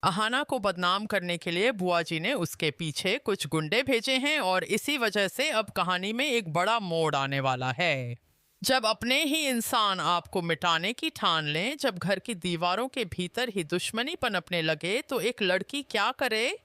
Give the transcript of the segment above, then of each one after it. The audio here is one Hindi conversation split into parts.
अहाना को बदनाम करने के लिए बुआ जी ने उसके पीछे कुछ गुंडे भेजे हैं और इसी वजह से अब कहानी में एक बड़ा मोड़ आने वाला है। जब अपने ही इंसान आपको मिटाने की ठान लें, जब घर की दीवारों के भीतर ही दुश्मनी पनपने लगे, तो एक लड़की क्या करे?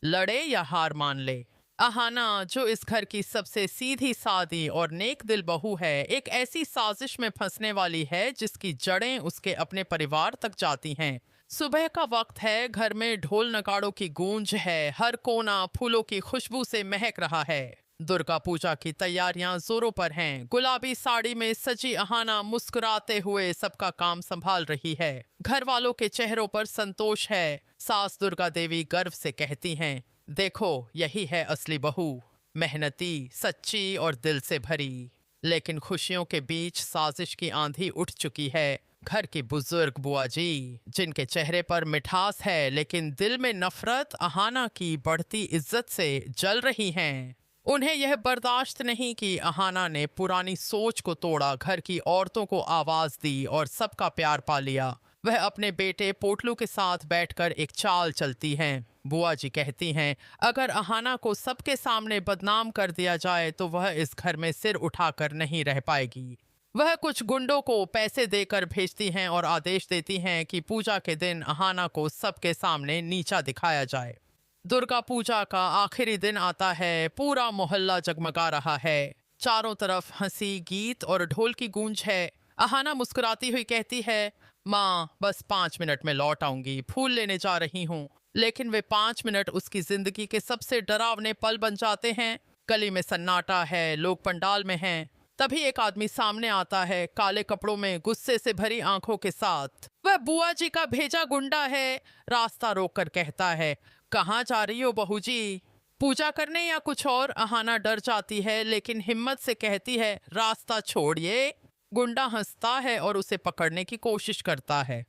लड़े या हार मान ले? अहाना, जो इस घर की सबसे सीधी सादी और नेक दिल बहू है, एक ऐसी साजिश में फंसने वाली है जिसकी जड़ें उसके अपने परिवार तक जाती हैं। सुबह का वक्त है, घर में ढोल नगाड़ों की गूंज है, हर कोना फूलों की खुशबू से महक रहा है। दुर्गा पूजा की तैयारियां जोरों पर हैं। गुलाबी साड़ी में सजी अहाना मुस्कुराते हुए सबका काम संभाल रही है। घर वालों के चेहरों पर संतोष है। सास दुर्गा देवी गर्व से कहती हैं, देखो यही है असली बहू, मेहनती, सच्ची और दिल से भरी। लेकिन खुशियों के बीच साजिश की आंधी उठ चुकी है। घर की बुजुर्ग बुआ जी, जिनके चेहरे पर मिठास है लेकिन दिल में नफरत अहाना की बढ़ती इज्जत से जल रही हैं। उन्हें यह बर्दाश्त नहीं कि अहाना ने पुरानी सोच को तोड़ा, घर की औरतों को आवाज दी और सबका प्यार पा लिया। वह अपने बेटे पोटलू के साथ बैठकर एक चाल चलती हैं। बुआ जी कहती हैं, अगर अहाना को सबके सामने बदनाम कर दिया जाए तो वह इस घर में सिर उठाकर नहीं रह पाएगी। वह कुछ गुंडों को पैसे देकर भेजती हैं और आदेश देती हैं कि पूजा के दिन अहाना को सबके सामने नीचा दिखाया जाए। दुर्गा पूजा का आखिरी दिन आता है। पूरा मोहल्ला जगमगा रहा है। चारों तरफ हंसी, गीत और ढोल की गूंज है। अहाना मुस्कुराती हुई कहती है, माँ बस 5 मिनट में लौट आऊंगी, फूल लेने जा रही हूँ। लेकिन वे 5 मिनट उसकी जिंदगी के सबसे डरावने पल बन जाते हैं। गली में सन्नाटा है, लोग पंडाल में हैं। तभी एक आदमी सामने आता है, काले कपड़ों में, गुस्से से भरी आंखों के साथ। वह बुआ जी का भेजा गुंडा है। रास्ता रोककर कहता है, कहाँ जा रही हो बहू जी? पूजा करने या कुछ और? अहाना डर जाती है लेकिन हिम्मत से कहती है, रास्ता छोड़िए। गुंडा हंसता है और उसे पकड़ने की कोशिश करता है।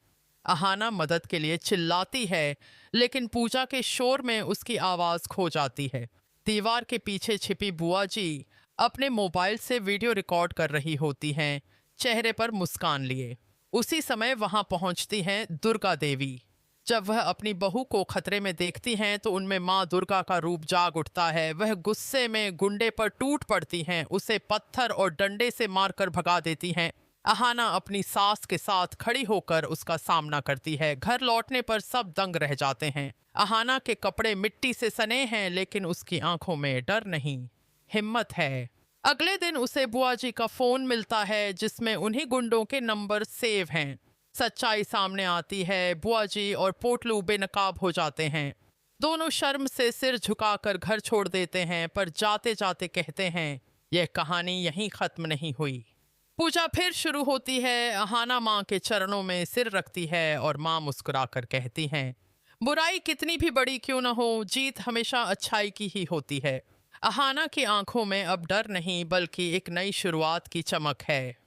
अहाना मदद के लिए चिल्लाती है लेकिन पूजा के शोर में उसकी आवाज खो जाती है। दीवार के पीछे छिपी बुआ जी अपने मोबाइल से वीडियो रिकॉर्ड कर रही होती हैं, चेहरे पर मुस्कान लिए। उसी समय वहां पहुंचती हैं दुर्गा देवी। जब वह अपनी बहू को खतरे में देखती हैं तो उनमें माँ दुर्गा का रूप जाग उठता है। वह गुस्से में गुंडे पर टूट पड़ती हैं, उसे पत्थर और डंडे से मारकर भगा देती हैं। अहाना अपनी सास के साथ खड़ी होकर उसका सामना करती है। घर लौटने पर सब दंग रह जाते हैं। अहाना के कपड़े मिट्टी से सने हैं लेकिन उसकी आंखों में डर नहीं, हिम्मत है। अगले दिन उसे बुआ जी का फोन मिलता है जिसमें उन्हीं गुंडों के नंबर सेव हैं। सच्चाई सामने आती है। बुआ जी और पोटलू बेनकाब हो जाते हैं। दोनों शर्म से सिर झुकाकर घर छोड़ देते हैं, पर जाते जाते कहते हैं, यह कहानी यहीं खत्म नहीं हुई। पूजा फिर शुरू होती है। अहाना माँ के चरणों में सिर रखती है और माँ मुस्कुराकर कहती हैं, बुराई कितनी भी बड़ी क्यों न हो, जीत हमेशा अच्छाई की ही होती है। अहाना की आंखों में अब डर नहीं बल्कि एक नई शुरुआत की चमक है।